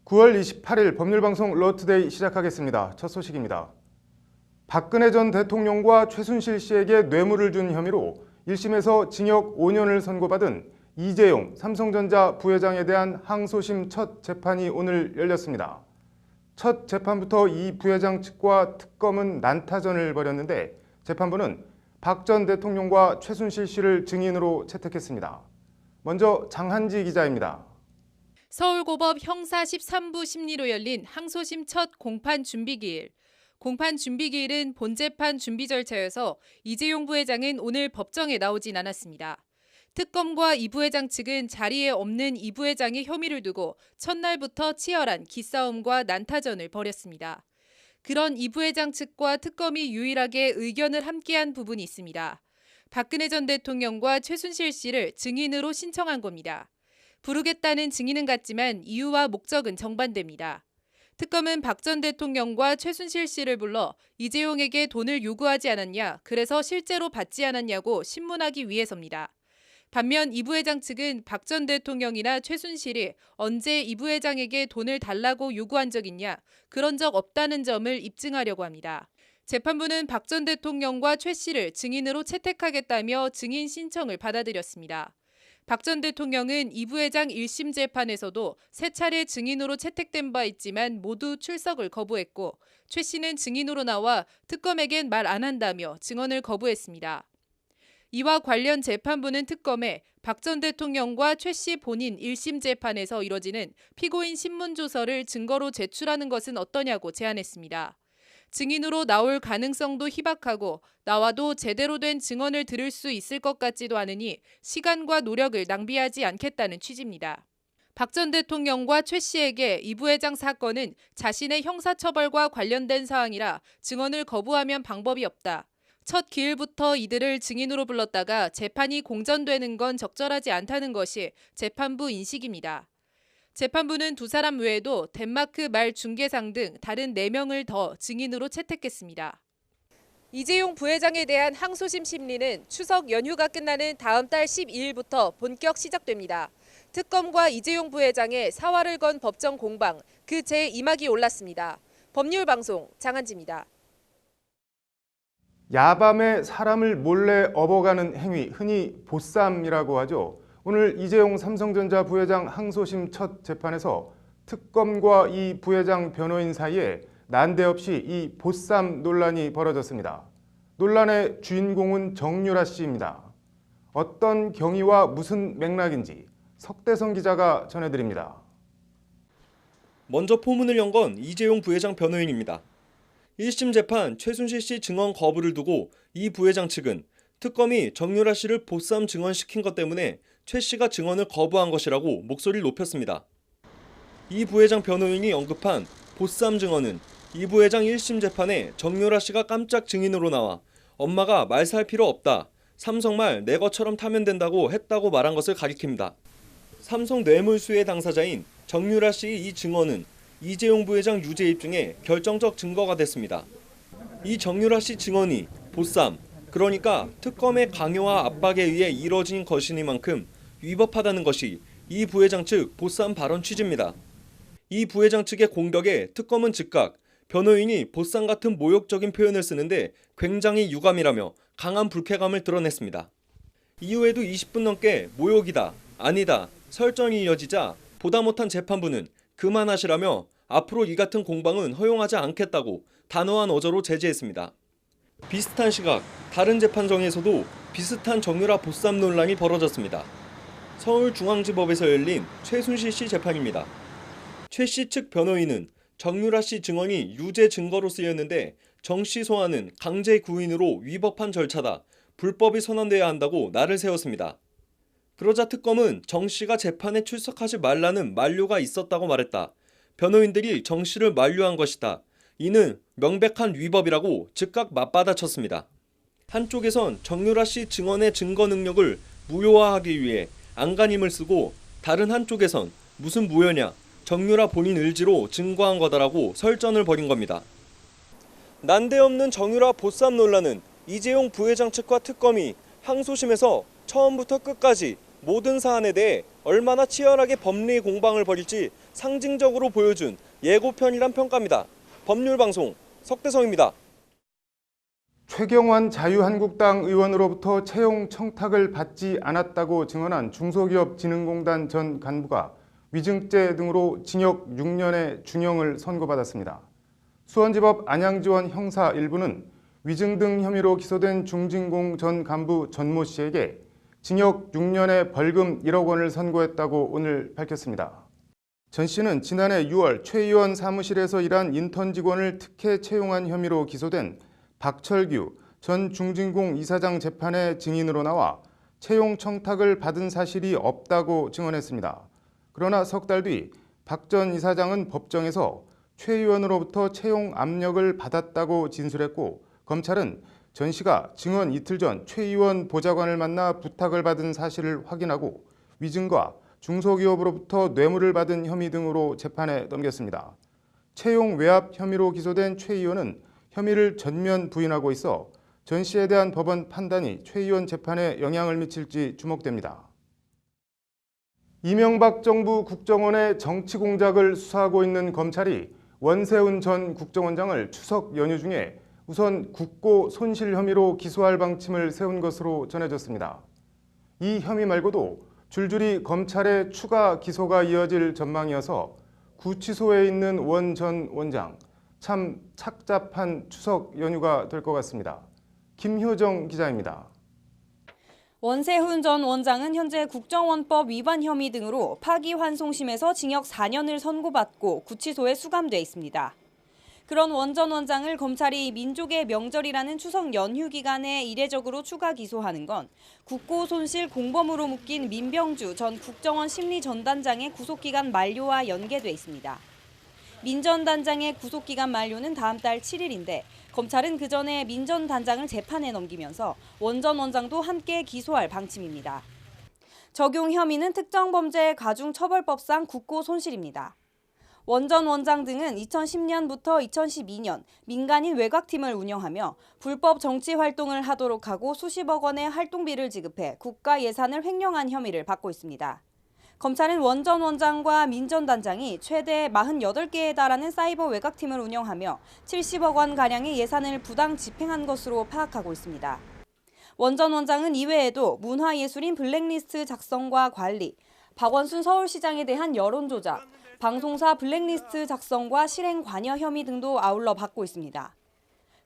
9월 28일 법률방송 러투데이 시작하겠습니다. 첫 소식입니다. 박근혜 전 대통령과 최순실 씨에게 뇌물을 준 혐의로 1심에서 징역 5년을 선고받은 이재용 삼성전자 부회장에 대한 항소심 첫 재판이 오늘 열렸습니다. 첫 재판부터 이 부회장 측과 특검은 난타전을 벌였는데 재판부는 박 전 대통령과 최순실 씨를 증인으로 채택했습니다. 먼저 장한지 기자입니다. 서울고법 형사 13부 심리로 열린 항소심 첫 공판 준비기일. 공판 준비기일은 본재판 준비 절차여서 이재용 부회장은 오늘 법정에 나오진 않았습니다. 특검과 이 부회장 측은 자리에 없는 이 부회장의 혐의를 두고 첫날부터 치열한 기싸움과 난타전을 벌였습니다. 그런 이 부회장 측과 특검이 유일하게 의견을 함께한 부분이 있습니다. 박근혜 전 대통령과 최순실 씨를 증인으로 신청한 겁니다. 부르겠다는 증인은 같지만 이유와 목적은 정반대입니다. 특검은 박 전 대통령과 최순실 씨를 불러 이재용에게 돈을 요구하지 않았냐, 그래서 실제로 받지 않았냐고 신문하기 위해서입니다. 반면 이 부회장 측은 박 전 대통령이나 최순실이 언제 이 부회장에게 돈을 달라고 요구한 적 있냐, 그런 적 없다는 점을 입증하려고 합니다. 재판부는 박 전 대통령과 최 씨를 증인으로 채택하겠다며 증인 신청을 받아들였습니다. 박 전 대통령은 이 부회장 1심 재판에서도 3차례 증인으로 채택된 바 있지만 모두 출석을 거부했고 최 씨는 증인으로 나와 특검에겐 말 안 한다며 증언을 거부했습니다. 이와 관련 재판부는 특검에 박 전 대통령과 최 씨 본인 1심 재판에서 이뤄지는 피고인 신문조서를 증거로 제출하는 것은 어떠냐고 제안했습니다. 증인으로 나올 가능성도 희박하고 나와도 제대로 된 증언을 들을 수 있을 것 같지도 않으니 시간과 노력을 낭비하지 않겠다는 취지입니다. 박 전 대통령과 최 씨에게 이 부회장 사건은 자신의 형사처벌과 관련된 사항이라 증언을 거부하면 방법이 없다. 첫 기일부터 이들을 증인으로 불렀다가 재판이 공전되는 건 적절하지 않다는 것이 재판부 인식입니다. 재판부는 두 사람 외에도 덴마크 말 중개상 등 다른 4명을 더 증인으로 채택했습니다. 이재용 부회장에 대한 항소심 심리는 추석 연휴가 끝나는 다음 달 12일부터 본격 시작됩니다. 특검과 이재용 부회장의 사활을 건 법정 공방, 그 제2막이 올랐습니다. 법률방송 장한지입니다. 야밤에 사람을 몰래 업어가는 행위, 흔히 보쌈이라고 하죠. 오늘 이재용 삼성전자 부회장 항소심 첫 재판에서 특검과 이 부회장 변호인 사이에 난데없이 이 보쌈 논란이 벌어졌습니다. 논란의 주인공은 정유라 씨입니다. 어떤 경위와 무슨 맥락인지 석대성 기자가 전해드립니다. 먼저 포문을 연 건 이재용 부회장 변호인입니다. 1심 재판 최순실 씨 증언 거부를 두고 이 부회장 측은 특검이 정유라 씨를 보쌈 증언시킨 것 때문에 최 씨가 증언을 거부한 것이라고 목소리를 높였습니다. 이 부회장 변호인이 언급한 보쌈 증언은 이 부회장 1심 재판에 정유라 씨가 깜짝 증인으로 나와 엄마가 말 살 필요 없다, 삼성말 내 것처럼 타면 된다고 했다고 말한 것을 가리킵니다. 삼성 뇌물수의 당사자인 정유라 씨의 이 증언은 이재용 부회장 유죄 입증에 결정적 증거가 됐습니다. 이 정유라 씨 증언이 보쌈, 그러니까 특검의 강요와 압박에 의해 이뤄진 것이니만큼 위법하다는 것이 이 부회장 측 보쌈 발언 취지입니다. 이 부회장 측의 공격에 특검은 즉각 변호인이 보쌈 같은 모욕적인 표현을 쓰는데 굉장히 유감이라며 강한 불쾌감을 드러냈습니다. 이후에도 20분 넘게 모욕이다, 아니다, 설전이 이어지자 보다 못한 재판부는 그만하시라며 앞으로 이 같은 공방은 허용하지 않겠다고 단호한 어조로 제지했습니다. 비슷한 시각 다른 재판정에서도 비슷한 정유라 보쌈 논란이 벌어졌습니다. 서울중앙지법에서 열린 최순실 씨 재판입니다. 최 씨 측 변호인은 정유라 씨 증언이 유죄 증거로 쓰였는데 정 씨 소환은 강제 구인으로 위법한 절차다, 불법이 선언돼야 한다고 날을 세웠습니다. 그러자 특검은 정 씨가 재판에 출석하지 말라는 만료가 있었다고 말했다. 변호인들이 정 씨를 만료한 것이다. 이는 명백한 위법이라고 즉각 맞받아쳤습니다. 한쪽에선 정유라 씨 증언의 증거 능력을 무효화하기 위해 안간힘을 쓰고 다른 한쪽에선 무슨 무효냐, 정유라 본인 의지로 증거한 거다라고 설전을 벌인 겁니다. 난데없는 정유라 보쌈 논란은 이재용 부회장 측과 특검이 항소심에서 처음부터 끝까지 모든 사안에 대해 얼마나 치열하게 법리 공방을 벌일지 상징적으로 보여준 예고편이란 평가입니다. 법률방송 석대성입니다. 최경환 자유한국당 의원으로부터 채용 청탁을 받지 않았다고 증언한 중소기업진흥공단 전 간부가 위증죄 등으로 징역 6년의 중형을 선고받았습니다. 수원지법 안양지원 형사 1부는 위증 등 혐의로 기소된 중진공 전 간부 전모 씨에게 징역 6년의 벌금 1억 원을 선고했다고 오늘 밝혔습니다. 전 씨는 지난해 6월 최 의원 사무실에서 일한 인턴 직원을 특혜 채용한 혐의로 기소된 박철규 전 중진공 이사장 재판에 증인으로 나와 채용 청탁을 받은 사실이 없다고 증언했습니다. 그러나 석 달 뒤 박 전 이사장은 법정에서 최 의원으로부터 채용 압력을 받았다고 진술했고, 검찰은 전 씨가 증언 이틀 전 최 의원 보좌관을 만나 부탁을 받은 사실을 확인하고 위증과 중소기업으로부터 뇌물을 받은 혐의 등으로 재판에 넘겼습니다. 채용 외압 혐의로 기소된 최 의원은 혐의를 전면 부인하고 있어 전 씨에 대한 법원 판단이 최 의원 재판에 영향을 미칠지 주목됩니다. 이명박 정부 국정원의 정치 공작을 수사하고 있는 검찰이 원세훈 전 국정원장을 추석 연휴 중에 우선 국고 손실 혐의로 기소할 방침을 세운 것으로 전해졌습니다. 이 혐의 말고도 줄줄이 검찰의 추가 기소가 이어질 전망이어서 구치소에 있는 원 전 원장, 참 착잡한 추석 연휴가 될 것 같습니다. 김효정 기자입니다. 원세훈 전 원장은 현재 국정원법 위반 혐의 등으로 파기환송심에서 징역 4년을 선고받고 구치소에 수감돼 있습니다. 그런 원 전 원장을 검찰이 민족의 명절이라는 추석 연휴 기간에 이례적으로 추가 기소하는 건 국고 손실 공범으로 묶인 민병주 전 국정원 심리전단장의 구속기간 만료와 연계돼 있습니다. 민 전 단장의 구속기간 만료는 다음 달 7일인데 검찰은 그 전에 민 전 단장을 재판에 넘기면서 원 전 원장도 함께 기소할 방침입니다. 적용 혐의는 특정범죄 가중처벌법상 국고 손실입니다. 원 전 원장 등은 2010년부터 2012년 민간인 외곽팀을 운영하며 불법 정치 활동을 하도록 하고 수십억 원의 활동비를 지급해 국가 예산을 횡령한 혐의를 받고 있습니다. 검찰은 원 전 원장과 민 전 단장이 최대 48개에 달하는 사이버 외곽팀을 운영하며 70억 원가량의 예산을 부당 집행한 것으로 파악하고 있습니다. 원 전 원장은 이외에도 문화예술인 블랙리스트 작성과 관리, 박원순 서울시장에 대한 여론조작, 방송사 블랙리스트 작성과 실행 관여 혐의 등도 아울러 받고 있습니다.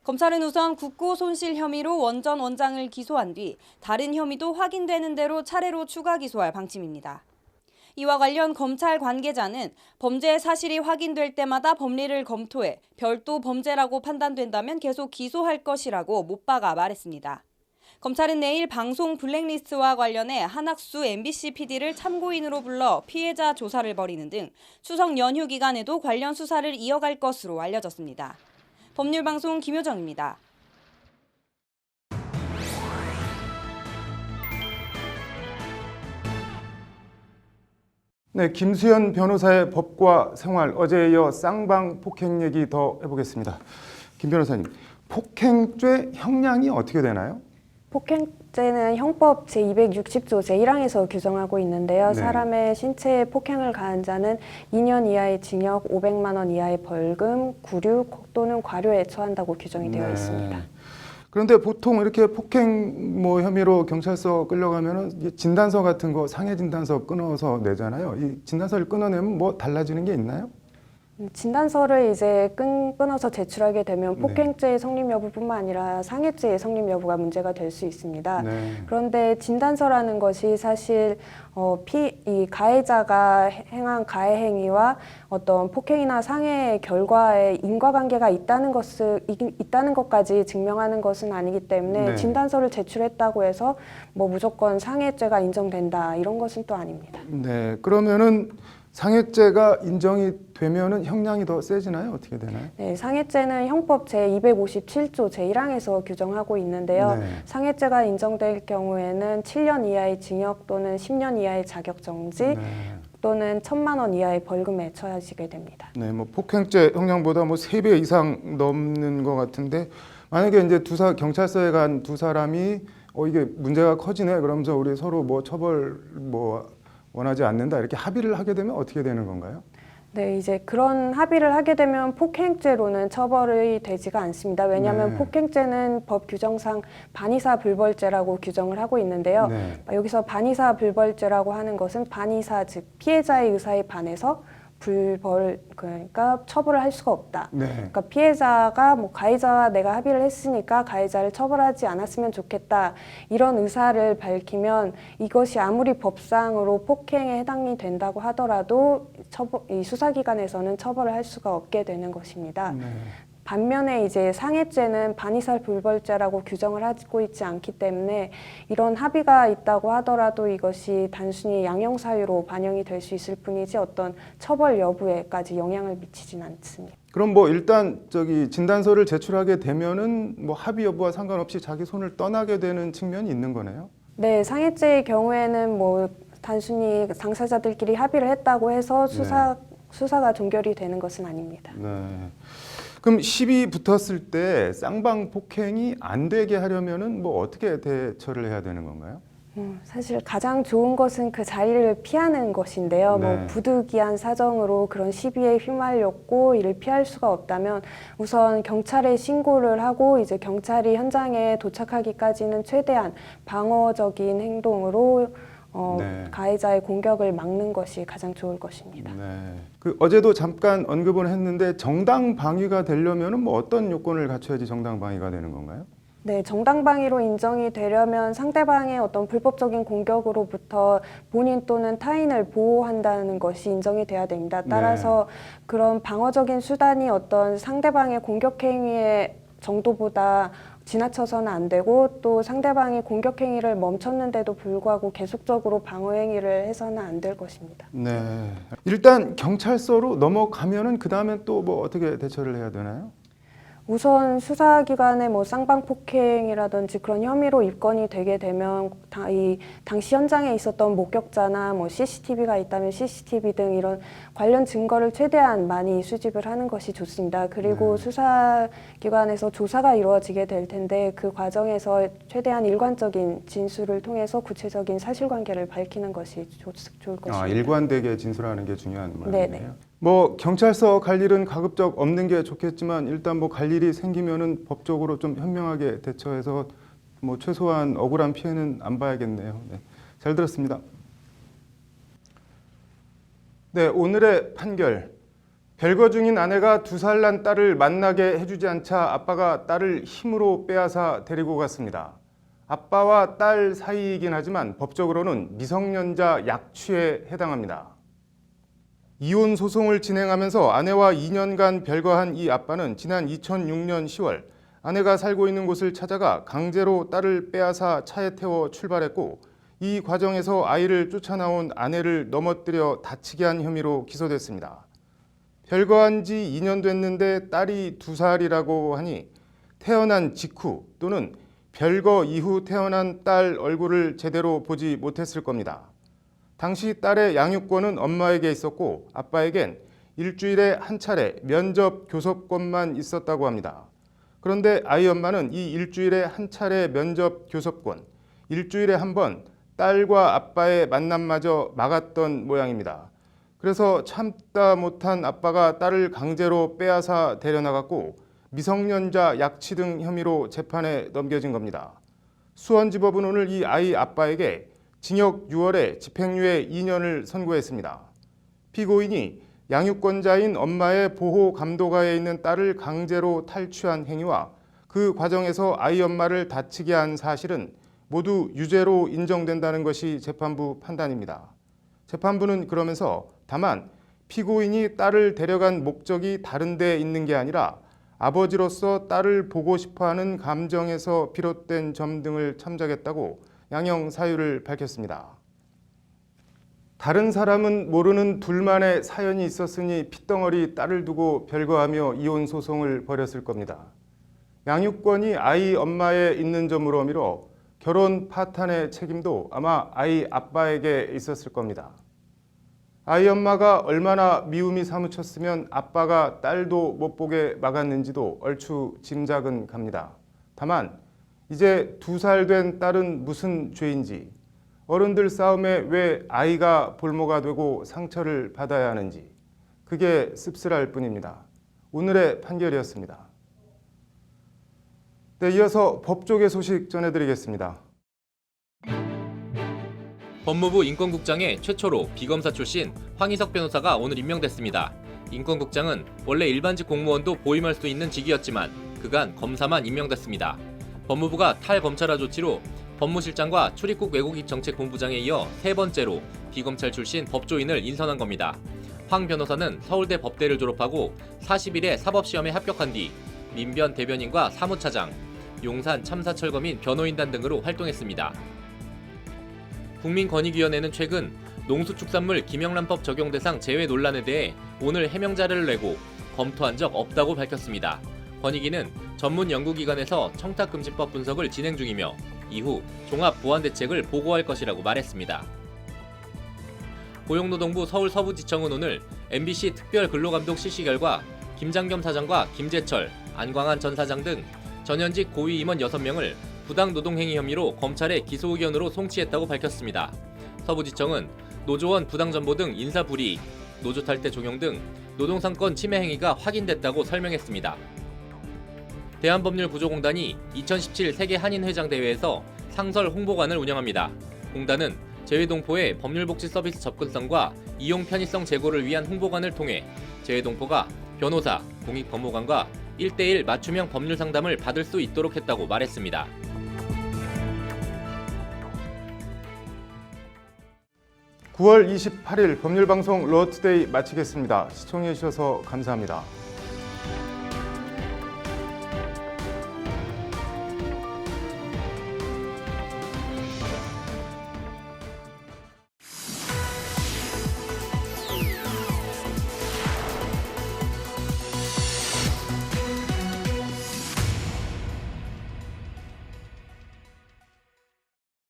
검찰은 우선 국고 손실 혐의로 원 전 원장을 기소한 뒤 다른 혐의도 확인되는 대로 차례로 추가 기소할 방침입니다. 이와 관련 검찰 관계자는 범죄 사실이 확인될 때마다 법리를 검토해 별도 범죄라고 판단된다면 계속 기소할 것이라고 못 박아 말했습니다. 검찰은 내일 방송 블랙리스트와 관련해 한학수 MBC PD를 참고인으로 불러 피해자 조사를 벌이는 등 추석 연휴 기간에도 관련 수사를 이어갈 것으로 알려졌습니다. 법률방송 김효정입니다. 네, 김수현 변호사의 법과 생활, 어제에 이어 쌍방 폭행 얘기 더 해보겠습니다. 김 변호사님, 폭행죄 형량이 어떻게 되나요? 폭행죄는 형법 제260조 제1항에서 규정하고 있는데요. 네. 사람의 신체에 폭행을 가한 자는 2년 이하의 징역, 500만 원 이하의 벌금, 구류 또는 과료에 처한다고 규정이 되어 있습니다. 그런데 보통 이렇게 폭행 혐의로 경찰서 끌려가면은 진단서 같은 거, 상해 진단서 끊어서 내잖아요. 이 진단서를 끊어내면 뭐 달라지는 게 있나요? 진단서를 이제 끊어서 제출하게 되면 폭행죄의 성립 여부뿐만 아니라 상해죄의 성립 여부가 문제가 될 수 있습니다. 네. 그런데 진단서라는 것이 사실 이 가해자가 행한 가해 행위와 어떤 폭행이나 상해의 결과에 인과관계가 있다는 것까지 증명하는 것은 아니기 때문에 네. 진단서를 제출했다고 해서 뭐 무조건 상해죄가 인정된다 이런 것은 또 아닙니다. 네, 그러면은 상해죄가 인정이 되면은 형량이 더 세지나요? 어떻게 되나요? 네, 상해죄는 형법 제257조 제1항에서 규정하고 있는데요. 네. 상해죄가 인정될 경우에는 7년 이하의 징역 또는 10년 이하의 자격정지 네. 또는 1,000만 원 이하의 벌금에 처하시게 됩니다. 네, 뭐 폭행죄 형량보다 뭐 3배 이상 넘는 것 같은데 만약에 이제 경찰서에 간 두 사람이 이게 문제가 커지네 그러면서 우리 서로 뭐 처벌 원하지 않는다 이렇게 합의를 하게 되면 어떻게 되는 건가요? 네, 이제 그런 합의를 하게 되면 폭행죄로는 처벌이 되지가 않습니다. 왜냐하면 네. 폭행죄는 법 규정상 반의사 불벌죄라고 규정을 하고 있는데요. 네. 여기서 반의사 불벌죄라고 하는 것은 반의사, 즉 피해자의 의사에 반해서 불벌, 그러니까 처벌을 할 수가 없다. 네. 그러니까 피해자가 뭐 가해자와 내가 합의를 했으니까 가해자를 처벌하지 않았으면 좋겠다, 이런 의사를 밝히면 이것이 아무리 법상으로 폭행에 해당이 된다고 하더라도 이 수사기관에서는 처벌을 할 수가 없게 되는 것입니다. 네. 반면에 이제 상해죄는 반의사 불벌죄라고 규정을 하고 있지 않기 때문에 이런 합의가 있다고 하더라도 이것이 단순히 양형사유로 반영이 될 수 있을 뿐이지 어떤 처벌 여부에까지 영향을 미치진 않습니다. 그럼 뭐 일단 진단서를 제출하게 되면은 뭐 합의 여부와 상관없이 자기 손을 떠나게 되는 측면이 있는 거네요. 네, 상해죄의 경우에는 뭐 단순히 당사자들끼리 합의를 했다고 해서 수사가 종결이 되는 것은 아닙니다. 네. 그럼 시비 붙었을 때 쌍방 폭행이 안 되게 하려면은 뭐 어떻게 대처를 해야 되는 건가요? 사실 가장 좋은 것은 그 자리를 피하는 것인데요. 네. 뭐 부득이한 사정으로 그런 시비에 휘말렸고 이를 피할 수가 없다면 우선 경찰에 신고를 하고 이제 경찰이 현장에 도착하기까지는 최대한 방어적인 행동으로 네. 가해자의 공격을 막는 것이 가장 좋을 것입니다. 네. 그 어제도 잠깐 언급은 했는데 정당 방위가 되려면은 뭐 어떤 요건을 갖춰야지 정당 방위가 되는 건가요? 네, 정당방위로 인정이 되려면 상대방의 어떤 불법적인 공격으로부터 본인 또는 타인을 보호한다는 것이 인정이 돼야 됩니다. 따라서 그런 방어적인 수단이 어떤 상대방의 공격 행위의 정도보다 지나쳐서는 안 되고 또 상대방이 공격 행위를 멈췄는데도 불구하고 계속적으로 방어 행위를 해서는 안 될 것입니다. 네. 일단 경찰서로 넘어가면은 그 다음에 또 뭐 어떻게 대처를 해야 되나요? 우선 수사기관에 뭐 쌍방폭행이라든지 그런 혐의로 입건이 되게 되면 당시 현장에 있었던 목격자나 뭐 CCTV가 있다면 CCTV 등 이런 관련 증거를 최대한 많이 수집을 하는 것이 좋습니다. 그리고 수사기관에서 조사가 이루어지게 될 텐데 그 과정에서 최대한 일관적인 진술을 통해서 구체적인 사실관계를 밝히는 것이 좋을 것입니다. 일관되게 진술하는 게 중요한 네네. 말이네요. 뭐 경찰서 갈 일은 가급적 없는 게 좋겠지만 일단 뭐 갈 일이 생기면은 법적으로 좀 현명하게 대처해서 뭐 최소한 억울한 피해는 안 봐야겠네요. 네. 잘 들었습니다. 네, 오늘의 판결. 별거 중인 아내가 2살 난 딸을 만나게 해주지 않자 아빠가 딸을 힘으로 빼앗아 데리고 갔습니다. 아빠와 딸 사이이긴 하지만 법적으로는 미성년자 약취에 해당합니다. 이혼 소송을 진행하면서 아내와 2년간 별거한 이 아빠는 지난 2006년 10월 아내가 살고 있는 곳을 찾아가 강제로 딸을 빼앗아 차에 태워 출발했고 이 과정에서 아이를 쫓아나온 아내를 넘어뜨려 다치게 한 혐의로 기소됐습니다. 별거한 지 2년 됐는데 딸이 2살이라고 하니 태어난 직후 또는 별거 이후 태어난 딸 얼굴을 제대로 보지 못했을 겁니다. 당시 딸의 양육권은 엄마에게 있었고 아빠에겐 일주일에 한 차례 면접 교섭권만 있었다고 합니다. 그런데 아이 엄마는 이 일주일에 한 차례 면접 교섭권, 일주일에 한 번 딸과 아빠의 만남마저 막았던 모양입니다. 그래서 참다 못한 아빠가 딸을 강제로 빼앗아 데려나갔고 미성년자 약취 등 혐의로 재판에 넘겨진 겁니다. 수원지법은 오늘 이 아이 아빠에게 징역 6월에 집행유예 2년을 선고했습니다. 피고인이 양육권자인 엄마의 보호 감독하에 있는 딸을 강제로 탈취한 행위와 그 과정에서 아이 엄마를 다치게 한 사실은 모두 유죄로 인정된다는 것이 재판부 판단입니다. 재판부는 그러면서 다만 피고인이 딸을 데려간 목적이 다른 데 있는 게 아니라 아버지로서 딸을 보고 싶어하는 감정에서 비롯된 점 등을 참작했다고 양형 사유를 밝혔습니다. 다른 사람은 모르는 둘만의 사연이 있었으니 핏덩어리 딸을 두고 별거하며 이혼 소송을 벌였을 겁니다. 양육권이 아이 엄마에 있는 점으로 미뤄 결혼 파탄의 책임도 아마 아이 아빠에게 있었을 겁니다. 아이 엄마가 얼마나 미움이 사무쳤으면 아빠가 딸도 못 보게 막았는지도 얼추 짐작은 갑니다. 다만 이제 2살 된 딸은 무슨 죄인지, 어른들 싸움에 왜 아이가 볼모가 되고 상처를 받아야 하는지, 그게 씁쓸할 뿐입니다. 오늘의 판결이었습니다. 네, 이어서 법조계 소식 전해드리겠습니다. 법무부 인권국장에 최초로 비검사 출신 황희석 변호사가 오늘 임명됐습니다. 인권국장은 원래 일반직 공무원도 보임할 수 있는 직위였지만 그간 검사만 임명됐습니다. 법무부가 탈검찰화 조치로 법무실장과 출입국 외국인 정책본부장에 이어 세 번째로 비검찰 출신 법조인을 인선한 겁니다. 황 변호사는 서울대 법대를 졸업하고 40일에 사법시험에 합격한 뒤 민변 대변인과 사무차장, 용산 참사철거민 변호인단 등으로 활동했습니다. 국민권익위원회는 최근 농수축산물 김영란법 적용 대상 제외 논란에 대해 오늘 해명자료를 내고 검토한 적 없다고 밝혔습니다. 권익위는 전문 연구기관에서 청탁금지법 분석을 진행 중이며 이후 종합 보완 대책을 보고할 것이라고 말했습니다. 고용노동부 서울 서부지청은 오늘 MBC 특별근로감독 실시 결과 김장겸 사장과 김재철, 안광한 전 사장 등 전현직 고위 임원 6명을 부당노동행위 혐의로 검찰에 기소 의견으로 송치했다고 밝혔습니다. 서부지청은 노조원 부당전보 등 인사불이익, 노조탈퇴 종용 등 노동상권 침해 행위가 확인됐다고 설명했습니다. 대한법률구조공단이 2017 세계 한인회장대회에서 상설 홍보관을 운영합니다. 공단은 재외동포의 법률복지 서비스 접근성과 이용 편의성 제고를 위한 홍보관을 통해 재외동포가 변호사, 공익법무관과 1:1 맞춤형 법률 상담을 받을 수 있도록 했다고 말했습니다. (9월 28일) 법률방송 로투데이 마치겠습니다. 시청해주셔서 감사합니다.